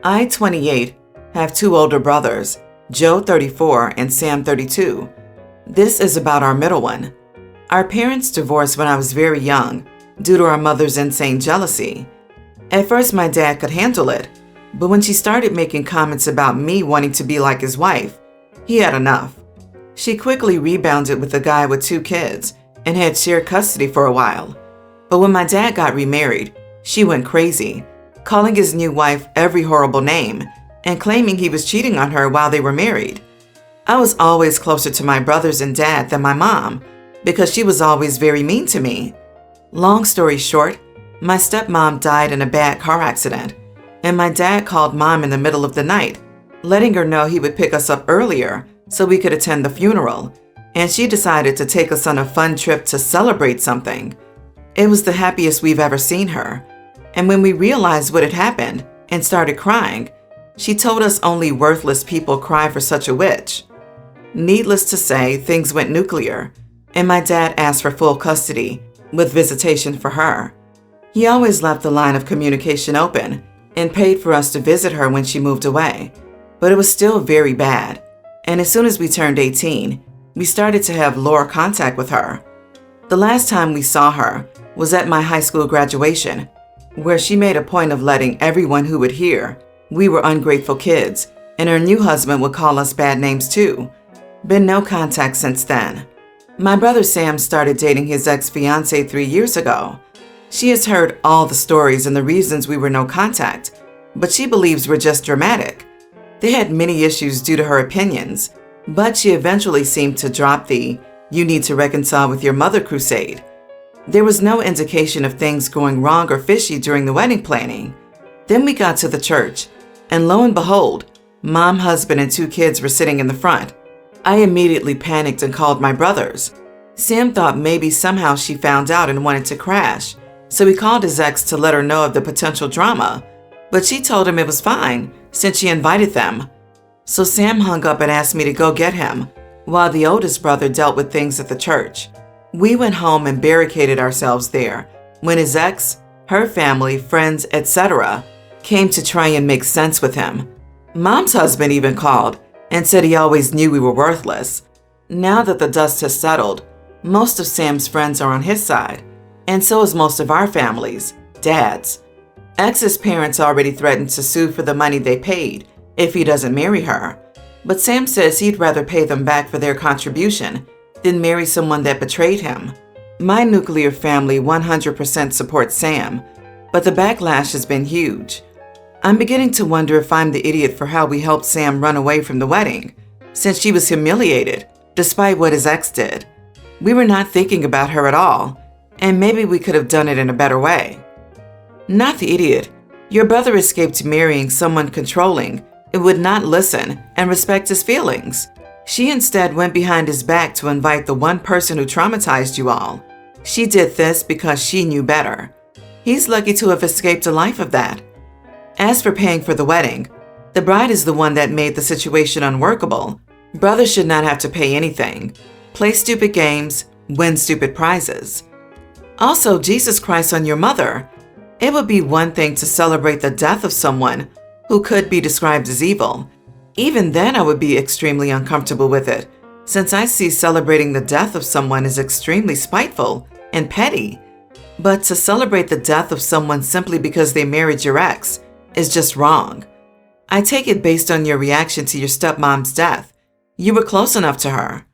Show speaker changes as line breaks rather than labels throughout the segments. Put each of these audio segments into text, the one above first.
I, 28, have two older brothers, Joe, 34, and Sam, 32. This is about our middle one. Our parents divorced when I was very young due to our mother's insane jealousy. At first, my dad could handle it, but when she started making comments about me wanting to be like his wife, he had enough. She quickly rebounded with a guy with two kids and had shared custody for a while. But when my dad got remarried, she went crazy, calling his new wife every horrible name and claiming he was cheating on her while they were married. I was always closer to my brothers and dad than my mom because she was always very mean to me. Long story short, my stepmom died in a bad car accident, and my dad called mom in the middle of the night, letting her know he would pick us up earlier so we could attend the funeral, and she decided to take us on a fun trip to celebrate something. It was the happiest we've ever seen her, and when we realized what had happened and started crying, she told us only worthless people cry for such a witch. Needless to say, things went nuclear, and my dad asked for full custody with visitation for her. He always left the line of communication open and paid for us to visit her when she moved away, but it was still very bad, and as soon as we turned 18, we started to have lower contact with her. The last time we saw her was at my high school graduation, where she made a point of letting everyone who would hear we were ungrateful kids, and her new husband would call us bad names too. Been no contact since then. My brother Sam started dating his ex-fiancée 3 years ago. She has heard all the stories and the reasons we were no contact, but she believes we're just dramatic. They had many issues due to her opinions, but she eventually seemed to drop the "you need to reconcile with your mother" crusade. There was no indication of things going wrong or fishy during the wedding planning. Then we got to the church, and lo and behold, mom, husband, and two kids were sitting in the front. I immediately panicked and called my brothers. Sam thought maybe somehow she found out and wanted to crash, so he called his ex to let her know of the potential drama, but she told him it was fine since she invited them. So Sam hung up and asked me to go get him, while the oldest brother dealt with things at the church. We went home and barricaded ourselves there when his ex, her family, friends, etc. came to try and make sense with him. Mom's husband even called and said he always knew we were worthless. Now that the dust has settled, most of Sam's friends are on his side, and so is most of our families, Dad's. Ex's parents already threatened to sue for the money they paid if he doesn't marry her, but Sam says he'd rather pay them back for their contribution than marry someone that betrayed him. My nuclear family 100% supports Sam, but the backlash has been huge. I'm beginning to wonder if I'm the idiot for how we helped Sam run away from the wedding, since she was humiliated despite what his ex did. We were not thinking about her at all, and maybe we could have done it in a better way. Not the idiot. Your brother escaped marrying someone controlling and would not listen and respect his feelings. She instead went behind his back to invite the one person who traumatized you all. She did this because she knew better. He's lucky to have escaped a life of that. As for paying for the wedding, the bride is the one that made the situation unworkable. Brothers should not have to pay anything. Play stupid games, win stupid prizes. Also, Jesus Christ on your mother. It would be one thing to celebrate the death of someone who could be described as evil. Even then, I would be extremely uncomfortable with it, since I see celebrating the death of someone as extremely spiteful and petty. But to celebrate the death of someone simply because they married your ex is just wrong. I take it based on your reaction to your stepmom's death. You were close enough to her.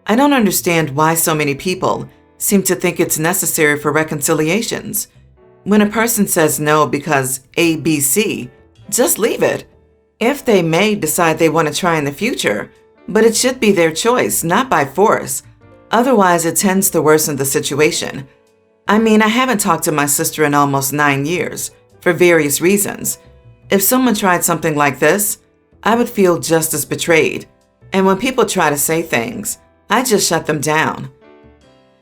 I don't understand why so many people seem to think it's necessary for reconciliations. When a person says no because A, B, C, just leave it. If they may decide they want to try in the future, but it should be their choice, not by force. Otherwise, it tends to worsen the situation. I mean, I haven't talked to my sister in almost 9 years, for various reasons. If someone tried something like this, I would feel just as betrayed. And when people try to say things, I just shut them down.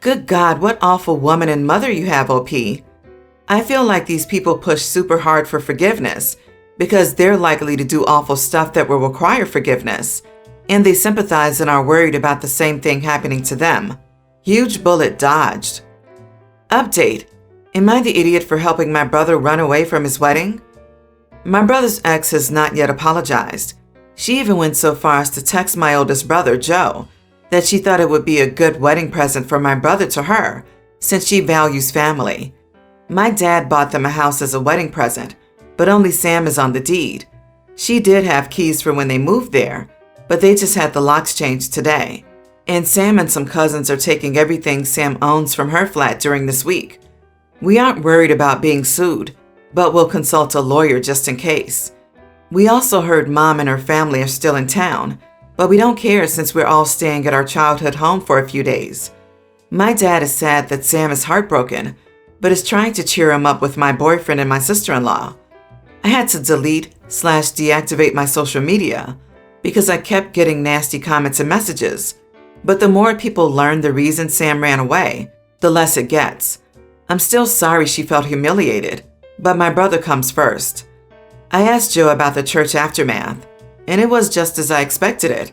Good God, what awful woman and mother you have, OP. I feel like these people push super hard for forgiveness because they're likely to do awful stuff that will require forgiveness, and they sympathize and are worried about the same thing happening to them. Huge bullet dodged. Update. Am I the idiot for helping my brother run away from his wedding? My brother's ex has not yet apologized. She even went so far as to text my oldest brother, Joe, that she thought it would be a good wedding present for my brother to her, since she values family. My dad bought them a house as a wedding present, but only Sam is on the deed. She did have keys for when they moved there, but they just had the locks changed today. And Sam and some cousins are taking everything Sam owns from her flat during this week. We aren't worried about being sued, but we'll consult a lawyer just in case. We also heard Mom and her family are still in town, but we don't care since we're all staying at our childhood home for a few days. My dad is sad that Sam is heartbroken, but is trying to cheer him up with my boyfriend and my sister-in-law. I had to delete/deactivate my social media because I kept getting nasty comments and messages. But the more people learn the reason Sam ran away, the less it gets. I'm still sorry she felt humiliated, but my brother comes first. I asked Joe about the church aftermath, and it was just as I expected it.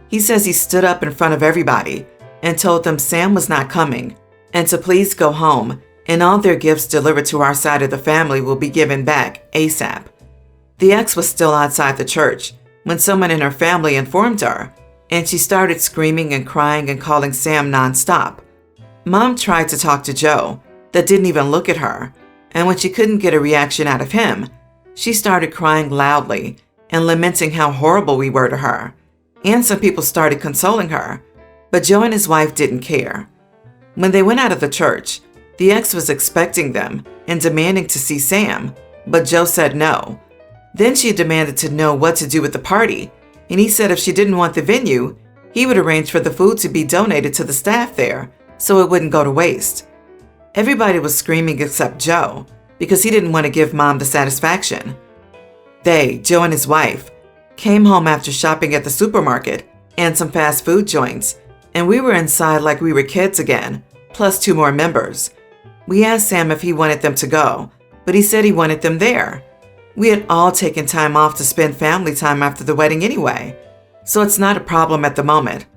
He says he stood up in front of everybody and told them Sam was not coming and to please go home, and all their gifts delivered to our side of the family will be given back ASAP. The ex was still outside the church when someone in her family informed her, and she started screaming and crying and calling Sam nonstop. Mom tried to talk to Joe, that didn't even look at her, and when she couldn't get a reaction out of him, she started crying loudly and lamenting how horrible we were to her, and some people started consoling her, but Joe and his wife didn't care. When they went out of the church, the ex was expecting them and demanding to see Sam, but Joe said no. Then she demanded to know what to do with the party, and he said if she didn't want the venue, he would arrange for the food to be donated to the staff there so it wouldn't go to waste. Everybody was screaming except Joe because he didn't want to give Mom the satisfaction. They, Joe and his wife, came home after shopping at the supermarket and some fast food joints, and we were inside like we were kids again, plus 2 more members. We asked Sam if he wanted them to go, but he said he wanted them there. We had all taken time off to spend family time after the wedding anyway, so it's not a problem at the moment.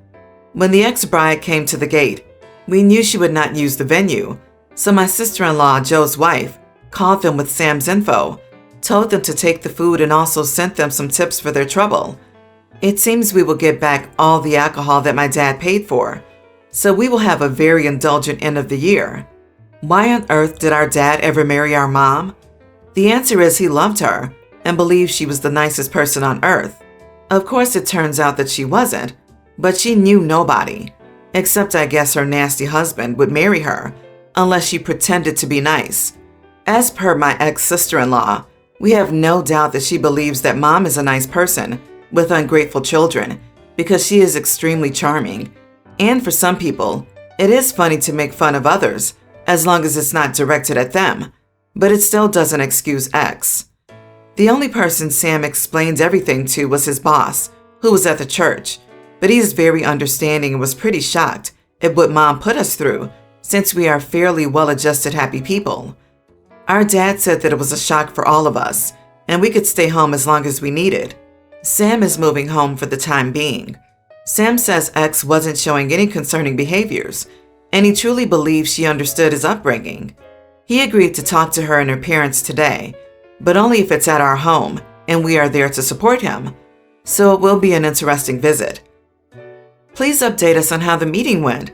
When the ex-bride came to the gate, we knew she would not use the venue, so my sister-in-law, Joe's wife, called them with Sam's info, told them to take the food and also sent them some tips for their trouble. It seems we will get back all the alcohol that my dad paid for, so we will have a very indulgent end of the year. Why on earth did our dad ever marry our mom? The answer is he loved her and believed she was the nicest person on earth. Of course, it turns out that she wasn't, but she knew nobody, except I guess her nasty husband, would marry her unless she pretended to be nice. As per my ex-sister-in-law, we have no doubt that she believes that Mom is a nice person with ungrateful children because she is extremely charming. And for some people, it is funny to make fun of others as long as it's not directed at them, but it still doesn't excuse X. The only person Sam explained everything to was his boss, who was at the church, but he is very understanding and was pretty shocked at what Mom put us through since we are fairly well-adjusted happy people. Our dad said that it was a shock for all of us, and we could stay home as long as we needed. Sam is moving home for the time being. Sam says X wasn't showing any concerning behaviors, and he truly believes she understood his upbringing. He agreed to talk to her and her parents today, but only if it's at our home and we are there to support him, so it will be an interesting visit. Please update us on how the meeting went.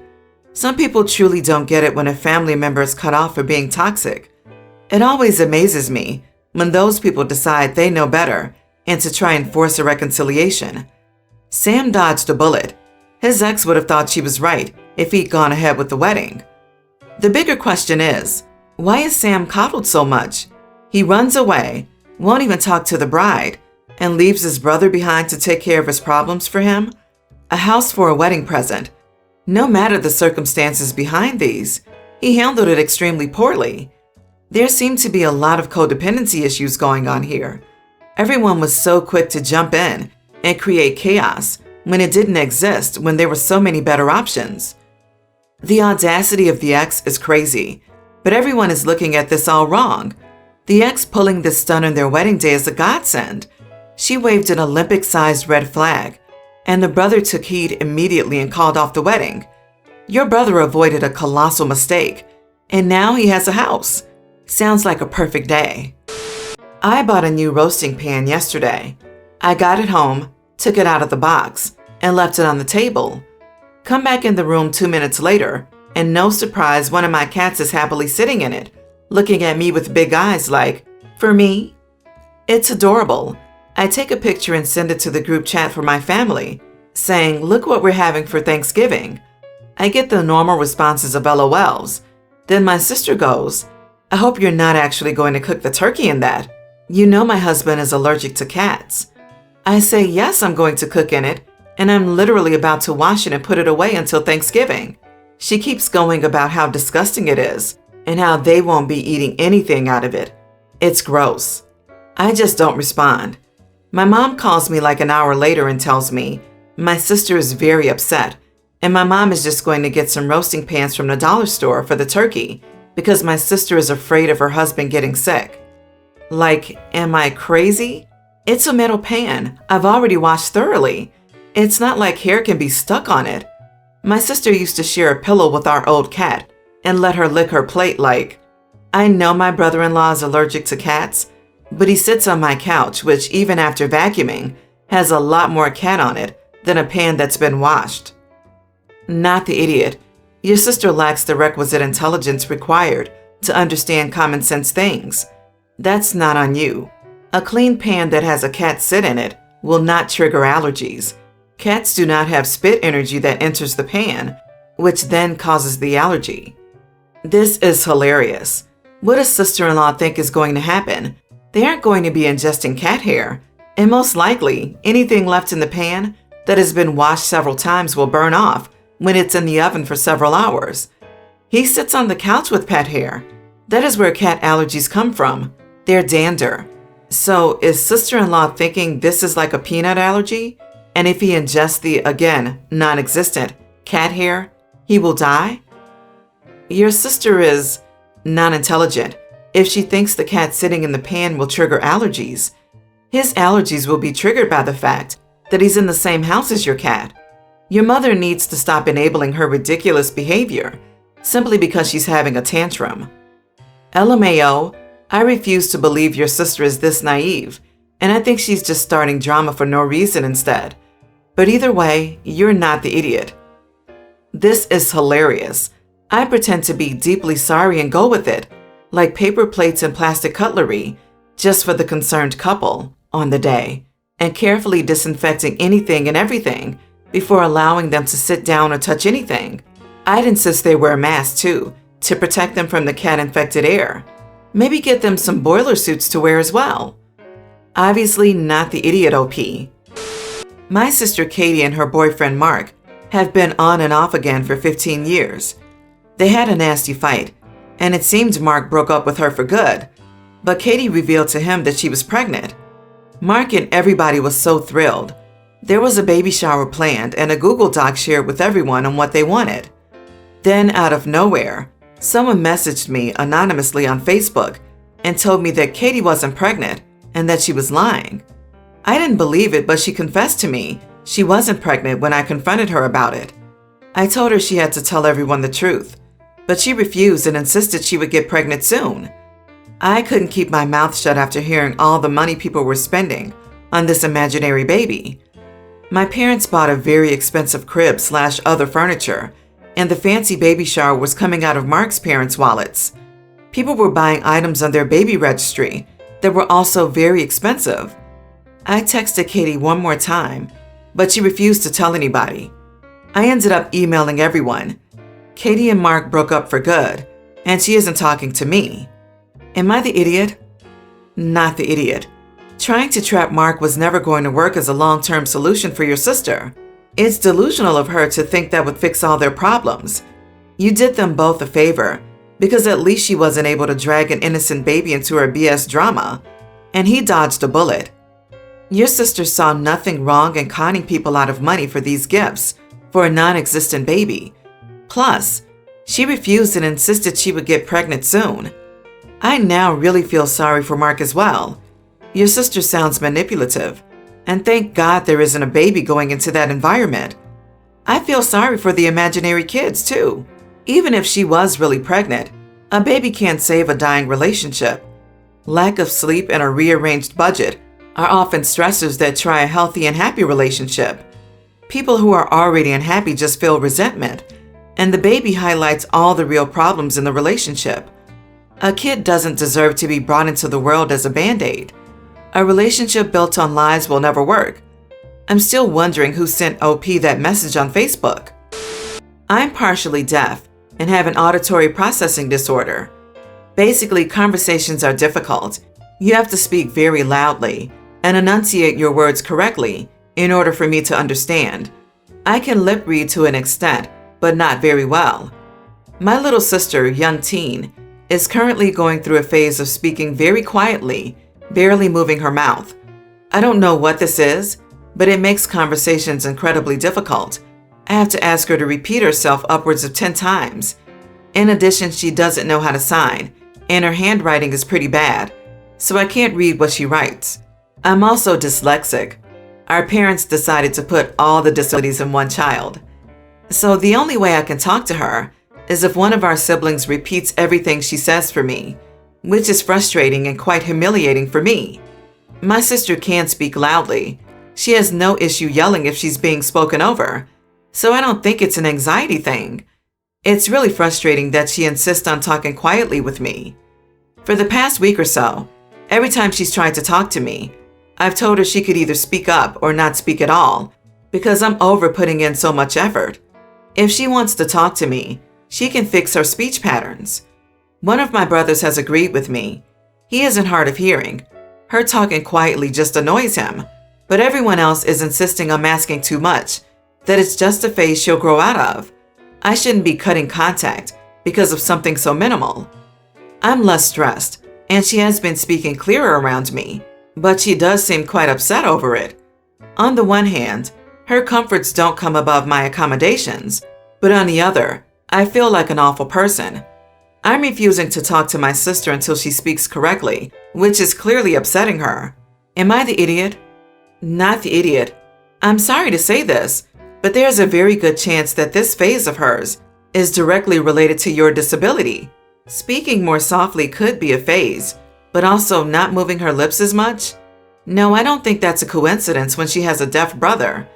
Some people truly don't get it when a family member is cut off for being toxic. It always amazes me when those people decide they know better and to try and force a reconciliation. Sam dodged a bullet. His ex would have thought she was right if he'd gone ahead with the wedding. The bigger question is, why is Sam coddled so much? He runs away, won't even talk to the bride, and leaves his brother behind to take care of his problems for him? A house for a wedding present. No matter the circumstances behind these, he handled it extremely poorly. There seemed to be a lot of codependency issues going on here. Everyone was so quick to jump in and create chaos when it didn't exist when there were so many better options. The audacity of the ex is crazy, but everyone is looking at this all wrong. The ex pulling this stunt on their wedding day is a godsend. She waved an Olympic-sized red flag, and the brother took heed immediately and called off the wedding. Your brother avoided a colossal mistake, and now he has a house. Sounds like a perfect day. I bought a new roasting pan yesterday. I got it home, took it out of the box, and left it on the table. Come back in the room 2 minutes later, and no surprise, one of my cats is happily sitting in it, looking at me with big eyes like, "For me?" It's adorable. I take a picture and send it to the group chat for my family, saying, "Look what we're having for Thanksgiving." I get the normal responses of LOLs. Then my sister goes, "I hope you're not actually going to cook the turkey in that. You know my husband is allergic to cats." I say, "Yes, I'm going to cook in it, and I'm literally about to wash it and put it away until Thanksgiving." She keeps going about how disgusting it is and how they won't be eating anything out of it. It's gross. I just don't respond. My mom calls me like an hour later and tells me my sister is very upset, and my mom is just going to get some roasting pans from the dollar store for the turkey because my sister is afraid of her husband getting sick. Like, am I crazy? It's a metal pan. I've already washed thoroughly. It's not like hair can be stuck on it. My sister used to share a pillow with our old cat and let her lick her plate like, I know my brother-in-law is allergic to cats, but he sits on my couch, which even after vacuuming, has a lot more cat on it than a pan that's been washed. Not the idiot. Your sister lacks the requisite intelligence required to understand common sense things. That's not on you. A clean pan that has a cat sit in it will not trigger allergies. Cats do not have spit energy that enters the pan, which then causes the allergy. This is hilarious. What does sister-in-law think is going to happen? They aren't going to be ingesting cat hair, and most likely anything left in the pan that has been washed several times will burn off when it's in the oven for several hours. He sits on the couch with pet hair. That is where cat allergies come from. They're dander. So is sister-in-law thinking this is like a peanut allergy? And if he ingests the, again, non-existent cat hair, he will die? Your sister is non-intelligent if she thinks the cat sitting in the pan will trigger allergies. His allergies will be triggered by the fact that he's in the same house as your cat. Your mother needs to stop enabling her ridiculous behavior simply because she's having a tantrum. LMAO, I refuse to believe your sister is this naive, and I think she's just starting drama for no reason instead. But either way, you're not the idiot. This is hilarious. I pretend to be deeply sorry and go with it, like paper plates and plastic cutlery, just for the concerned couple on the day, and carefully disinfecting anything and everything before allowing them to sit down or touch anything. I'd insist they wear masks too, to protect them from the cat-infected air. Maybe get them some boiler suits to wear as well. Obviously not the idiot OP. My sister Katie and her boyfriend Mark have been on and off again for 15 years. They had a nasty fight, and it seemed Mark broke up with her for good, but Katie revealed to him that she was pregnant. Mark and everybody was so thrilled. There was a baby shower planned and a Google Doc shared with everyone on what they wanted. Then, out of nowhere, someone messaged me anonymously on Facebook and told me that Katie wasn't pregnant and that she was lying. I didn't believe it, but she confessed to me she wasn't pregnant when I confronted her about it. I told her she had to tell everyone the truth, but she refused and insisted she would get pregnant soon. I couldn't keep my mouth shut after hearing all the money people were spending on this imaginary baby. My parents bought a very expensive crib/other furniture, and the fancy baby shower was coming out of Mark's parents' wallets. People were buying items on their baby registry that were also very expensive. I texted Katie one more time, but she refused to tell anybody. I ended up emailing everyone. Katie and Mark broke up for good, and she isn't talking to me. Am I the idiot? Not the idiot. Trying to trap Mark was never going to work as a long-term solution for your sister. It's delusional of her to think that would fix all their problems. You did them both a favor, because at least she wasn't able to drag an innocent baby into her BS drama, and he dodged a bullet. Your sister saw nothing wrong in conning people out of money for these gifts for a non-existent baby. Plus, she refused and insisted she would get pregnant soon. I now really feel sorry for Mark as well. Your sister sounds manipulative, and thank God there isn't a baby going into that environment. I feel sorry for the imaginary kids too. Even if she was really pregnant, a baby can't save a dying relationship. lack of sleep, and a rearranged budget are often stressors that try a healthy and happy relationship. People who are already unhappy just feel resentment, and the baby highlights all the real problems in the relationship. A kid doesn't deserve to be brought into the world as a band-aid. A relationship built on lies will never work. I'm still wondering who sent OP that message on Facebook. I'm partially deaf and have an auditory processing disorder. Basically, conversations are difficult. You have to speak very loudly and enunciate your words correctly in order for me to understand. I can lip read to an extent, but not very well. My little sister, young teen, is currently going through a phase of speaking very quietly, barely moving her mouth. I don't know what this is, but it makes conversations incredibly difficult. I have to ask her to repeat herself upwards of 10 times. In addition, she doesn't know how to sign, and her handwriting is pretty bad, so I can't read what she writes. I'm also dyslexic. Our parents decided to put all the disabilities in one child. So the only way I can talk to her is if one of our siblings repeats everything she says for me, which is frustrating and quite humiliating for me. My sister can speak loudly. She has no issue yelling if she's being spoken over, so I don't think it's an anxiety thing. It's really frustrating that she insists on talking quietly with me. For the past week or so, every time she's tried to talk to me, I've told her she could either speak up or not speak at all, because I'm over putting in so much effort. If she wants to talk to me, she can fix her speech patterns. One of my brothers has agreed with me. He isn't hard of hearing. Her talking quietly just annoys him, but everyone else is insisting I'm asking too much, that it's just a phase she'll grow out of. I shouldn't be cutting contact because of something so minimal. I'm less stressed, and she has been speaking clearer around me, but she does seem quite upset over it. On the one hand, her comforts don't come above my accommodations, but on the other, I feel like an awful person. I'm refusing to talk to my sister until she speaks correctly, which is clearly upsetting her. Am I the idiot? Not the idiot. I'm sorry to say this, but there's a very good chance that this phase of hers is directly related to your disability. Speaking more softly could be a phase, but also not moving her lips as much? No, I don't think that's a coincidence when she has a deaf brother.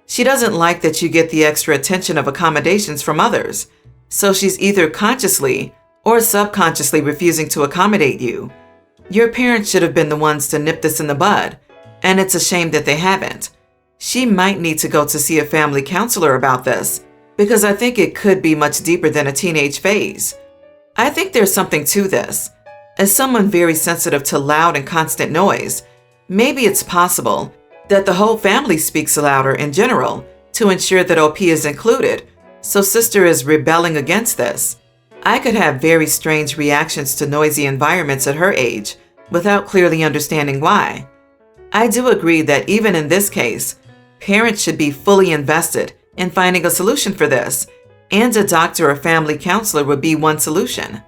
She doesn't like that you get the extra attention of accommodations from others, so she's either consciously or subconsciously refusing to accommodate you. Your parents should have been the ones to nip this in the bud, and it's a shame that they haven't. She might need to go to see a family counselor about this, because I think it could be much deeper than a teenage phase. I think there's something to this. As someone very sensitive to loud and constant noise, maybe it's possible that the whole family speaks louder in general to ensure that OP is included, so sister is rebelling against this. I could have very strange reactions to noisy environments at her age without clearly understanding why. I do agree that even in this case, parents should be fully invested in finding a solution for this, and a doctor or family counselor would be one solution.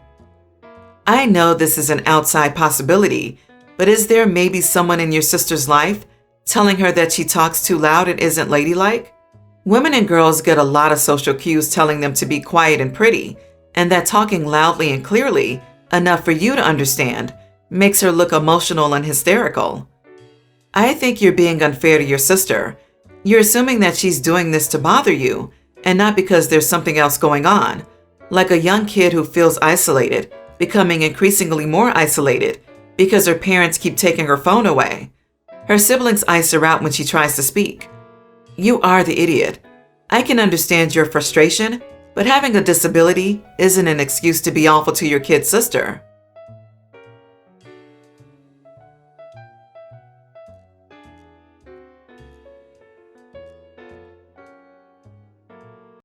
I know this is an outside possibility, but is there maybe someone in your sister's life telling her that she talks too loud and isn't ladylike? Women and girls get a lot of social cues telling them to be quiet and pretty, and that talking loudly and clearly, enough for you to understand, makes her look emotional and hysterical. I think you're being unfair to your sister. You're assuming that she's doing this to bother you, and not because there's something else going on, like a young kid who feels isolated, becoming increasingly more isolated because her parents keep taking her phone away. Her siblings ice her out when she tries to speak. You are the idiot. I can understand your frustration, but having a disability isn't an excuse to be awful to your kid sister.